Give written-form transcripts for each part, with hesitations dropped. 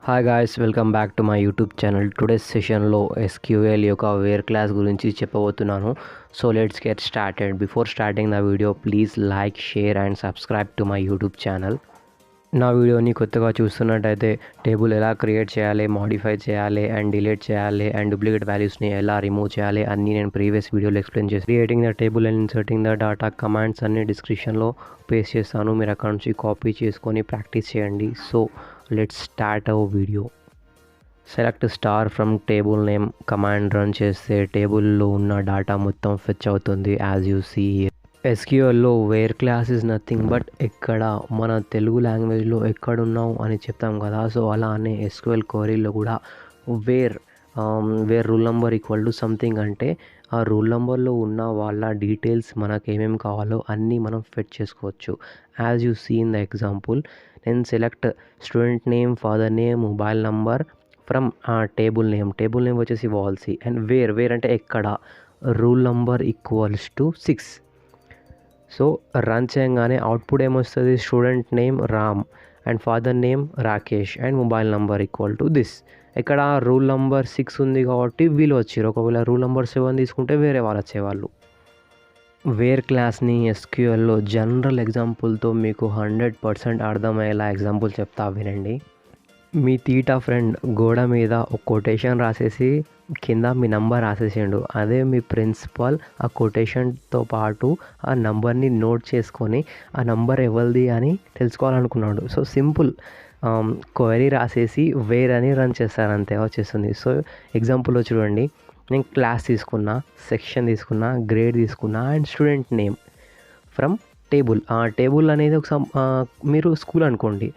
Hi guys, welcome back to my YouTube channel. Today's సెషన్లో SQL యొక్క wear class గురించి చెప్పబోతున్నాను. So let's get started. Before starting the video please like, share and subscribe to my YouTube channel. నా వీడియోని కొత్తగా చూస్తున్నట్టయితే table ఎలా create చేయాలి, మాడిఫై చేయాలి అండ్ డిలీట్ చేయాలి అండ్ డూప్లికేట్ వాల్యూస్ని ఎలా రిమూవ్ చేయాలి అన్నీ నేను ప్రీవియస్ వీడియోలో ఎక్స్ప్లెయిన్ చేసి creating the table and inserting the data commands అన్ని డిస్క్రిప్షన్లో పేస్ట్ చేస్తాను. మీరు అక్కడ నుంచి కాపీ చేసుకొని ప్రాక్టీస్ చేయండి. So let's start our video. Select star from table name command run చేస్తే టేబుల్లో ఉన్న డాటా మొత్తం ఫెచ్ అవుతుంది. యాజ్ యూ సీ ఎస్క్యూఎల్లో where class is nothing but ఎక్కడ మన తెలుగు లాంగ్వేజ్లో ఎక్కడున్నావు అని చెప్తాం కదా. సో అలానే ఎస్క్యూఎల్ క్వరీలో కూడా where roll number equal to something అంటే ఆ రూల్ నెంబర్లో ఉన్న వాళ్ళ డీటెయిల్స్ మనకు ఏమేమి కావాలో అన్నీ మనం ఫెచ్ చేసుకోవచ్చు. As you see in the example, నేను select student name, father name, mobile number from table name వచ్చేసి వాల్సీ అండ్ వేర్ అంటే ఎక్కడ roll number equals to 6. So run చేయగానే అవుట్పుట్ ఏమొస్తుంది, student name Ram and father name Rakesh and mobile number equal to this. ఇక్కడ roll number 6 ఉంది కాబట్టి వీళ్ళు వచ్చారు. ఒకవేళ రూల్ నెంబర్ 7 తీసుకుంటే వేరే వాళ్ళు వచ్చేవాళ్ళు. వేర్ క్లాస్ని ఎస్క్యూఎల్లో జనరల్ ఎగ్జాంపుల్తో మీకు 100% అర్థమయ్యేలా ఎగ్జాంపుల్ చెప్తా వినండి. మీ తీటా ఫ్రెండ్ గోడ మీద ఒక కొటేషన్ రాసేసి కింద మీ నంబర్ రాసేసిండు. అదే మీ ప్రిన్సిపాల్ ఆ కొటేషన్తో పాటు ఆ నంబర్ని నోట్ చేసుకొని ఆ నంబర్ ఎవరిది అని తెలుసుకోవాలనుకున్నాడు. సో సింపుల్ క్వరీ రాసేసి వేర్ అని రన్ చేస్తారు, అంతే వచ్చేస్తుంది. సో ఎగ్జాంపుల్లో చూడండి, నేను క్లాస్ తీసుకున్నా, సెక్షన్ తీసుకున్నా, గ్రేడ్ తీసుకున్నా and student name from table. ఆ టేబుల్ అనేది ఒక మీరు స్కూల్ అనుకోండి.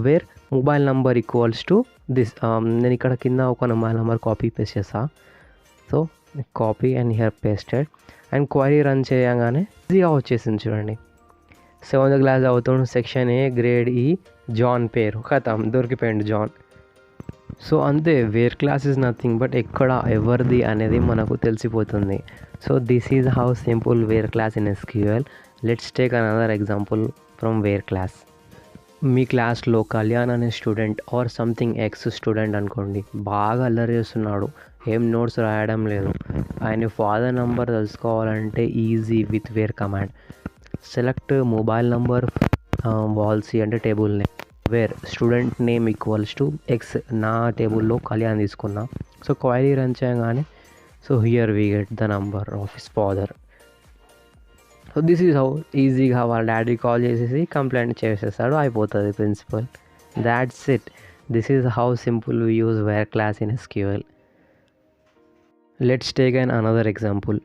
Where mobile number equals to this. నేను ఇక్కడ కింద ఒక మొబైల్ నెంబర్ కాపీ పేస్ట్ చేస్తా. So copy and here pasted and query run చేయగానే ఈజీగా వచ్చేసింది. చూడండి, 7th క్లాస్ అవుతాడు, section A, grade E, John పేరు ఖతం దొరికిపోయింది జాన్. సో అంతే, where class is nothing but ఎక్కడ ఎవరిది అనేది మనకు తెలిసిపోతుంది. So this is how simple where clause in SQL. Let's take another example from where clause. మీ క్లాస్లో కళ్యాణ్ అనే student or something x student అనుకోండి, బాగా అల్లరి చేస్తున్నాడు, ఏం నోట్స్ రాయడం లేదు. ఆయన ఫాదర్ నంబర్ తెలుసుకోవాలంటే easy with where command. Select mobile number వాల్సీ అంటే table name, where student name equals to x. నా టేబుల్లో కళ్యాణ్ తీసుకున్నా. సో క్వైరీ రన్ చేయగానే so here we get the number of his father. So this is how ఈజీగా వాళ్ళ daddy call చేసేసి complaint చేసేస్తాడు, అయిపోతుంది principal. That's it. This is how simple we use where clause in SQL. Let's take an another example.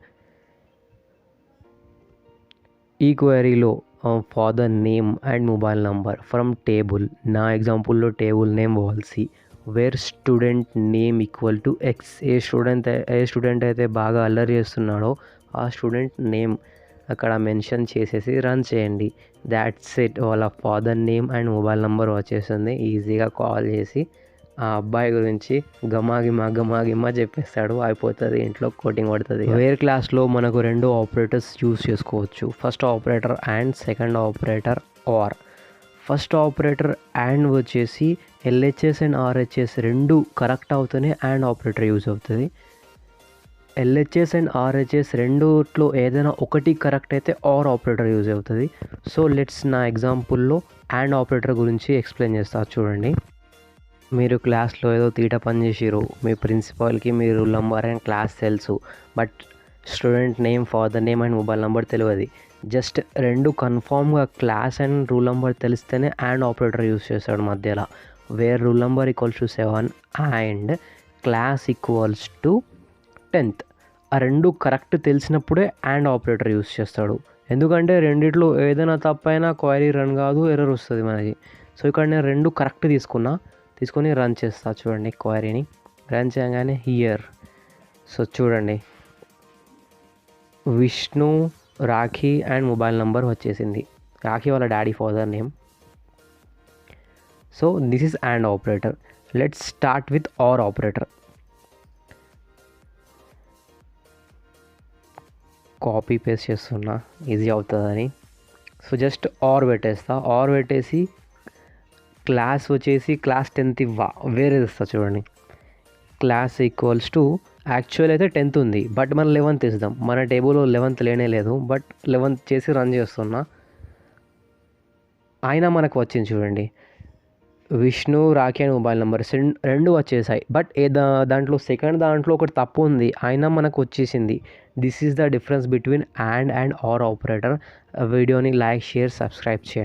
ఈ క్వరీలో father name and mobile number from table. నా ఎగ్జాంపుల్లో table name వాల్సీ, where student name equal to x. ఏ student అయితే బాగా అల్లరి చేస్తున్నాడో ఆ స్టూడెంట్ నేమ్ అక్కడ మెన్షన్ చేసేసి రన్ చేయండి. That's it. వాళ్ళ father name and mobile number వచ్చేస్తుంది. ఈజీగా కాల్ చేసి ఆ అబ్బాయి గురించి గమాగిమా చెప్పేస్తాడు, అయిపోతుంది, ఇంట్లో కోటింగ్ పడుతుంది. వేర్ క్లాస్లో మనకు 2 ఆపరేటర్స్ యూస్ చేసుకోవచ్చు. First operator and second operator or. First operator and వచ్చేసి ఎల్హెచ్ఎస్ అండ్ ఆర్హెచ్ఎస్ రెండు కరెక్ట్ అవుతూనే అండ్ ఆపరేటర్ యూజ్ అవుతుంది. ఎల్హెచ్ఎస్ అండ్ ఆర్హెచ్ఎస్ రెండుట్లో ఏదైనా ఒకటి కరెక్ట్ అయితే ఆర్ ఆపరేటర్ యూజ్ అవుతుంది. సో లెట్స్ నా ఎగ్జాంపుల్లో అండ్ ఆపరేటర్ గురించి ఎక్స్ప్లెయిన్ చేస్తా. చూడండి, మీరు క్లాస్లో ఏదో తీట పని చేసిరు, మీ ప్రిన్సిపాల్కి మీ రూల్ నెంబర్ అండ్ క్లాస్ తెలుసు, but student name, father name and mobile number తెలియదు. జస్ట్ రెండు కన్ఫామ్గా క్లాస్ అండ్ రూల్ నెంబర్ తెలిస్తేనే అండ్ ఆపరేటర్ యూజ్ చేస్తాడు మధ్యలో. Where roll number equals to 7 and class equals to 10th. ఆ రెండు కరెక్ట్ తెలిసినప్పుడే అండ్ ఆపరేటర్ యూస్ చేస్తాడు. ఎందుకంటే రెండిట్లో ఏదైనా తప్పైనా క్వైరీ రన్ కాదు, ఎర్రర్ వస్తుంది మనకి. సో ఇక్కడ నేను రెండు కరెక్ట్ తీసుకొని రన్ చేస్తా. చూడండి, క్వైరీని రన్ చేయగానే హియర్ సో చూడండి, Vishnu, Rakhi and mobile number వచ్చేసింది. రాఖీ వాళ్ళ daddy father name. So this is and operator. Let's start with or operator. Copy paste చేస్తున్నా ఈజీ అవుతుందని. సో జస్ట్ ఆర్ పెట్టేస్తా. ఆర్ పెట్టేసి క్లాస్ వచ్చేసి క్లాస్ 10th వేరేది ఇస్తా చూడండి. క్లాస్ ఈక్వల్స్ టు యాక్చువల్ అయితే 10th ఉంది, బట్ మనం 11th ఇద్దాం. మన టేబుల్లో 11th లేనే లేదు, బట్ 11th చేసి రన్ చేస్తున్నా. అయినా మనకు వచ్చింది చూడండి, విష్ణు రాఖీ అని మొబైల్ నెంబర్స్ రెండు వచ్చేసాయి. బట్ దాంట్లో సెకండ్ దాంట్లో ఒకటి తప్పు ఉంది, అయినా మనకు వచ్చేసింది. This is the difference between and or operator. వీడియోని లైక్, షేర్, సబ్స్క్రైబ్ చేయండి.